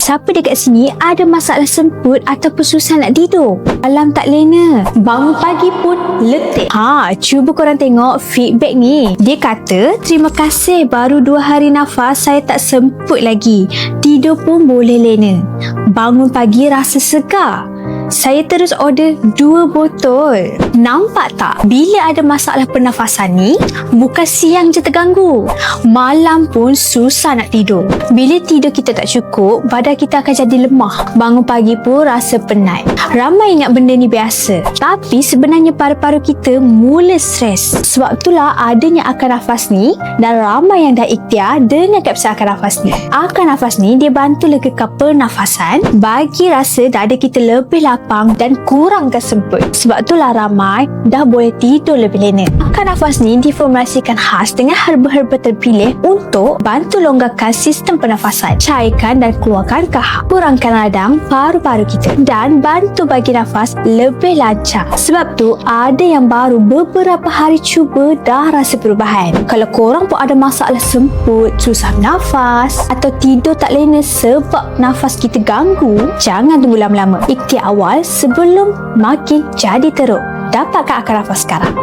siapa dekat sini ada masalah semput ataupun susah nak tidur? Alam tak lena, bangun pagi pun letih. Cuba korang tengok feedback ni. Dia kata, terima kasih baru 2 hari nafas saya tak semput lagi. Tidur pun boleh lena. Bangun pagi rasa segar. Saya terus order 2 botol. Nampak tak? Bila ada masalah pernafasan ni, bukan siang je terganggu, malam pun susah nak tidur. Bila tidur kita tak cukup, badan kita akan jadi lemah. Bangun pagi pun rasa penat. Ramai ingat benda ni biasa, tapi sebenarnya paru-paru kita mula stres. Sebab itulah adanya akar nafas ni, dan ramai yang dah ikhtiar dengan kapsul akar nafas ni. Akar nafas ni dia bantu legakan pernafasan, bagi rasa dada kita lebih lapang dan kurangkan semput. Sebab itulah ramai dah boleh tidur lebih lena. Akar nafas ni diformulasikan khas dengan herba-herba terpilih untuk bantu longgarkan sistem pernafasan, cairkan dan keluarkan kahak, kurangkan radang paru-paru kita dan bantu bagi nafas lebih lancar. Sebab tu ada yang baru beberapa hari cuba dah rasa perubahan. Kalau korang pun ada masalah semput, susah nafas atau tidur tak lena sebab nafas kita ganggu, jangan tunggu lama-lama. Ikhtiar awal sebelum makin jadi teruk. Dapatkan akar nafas sekarang.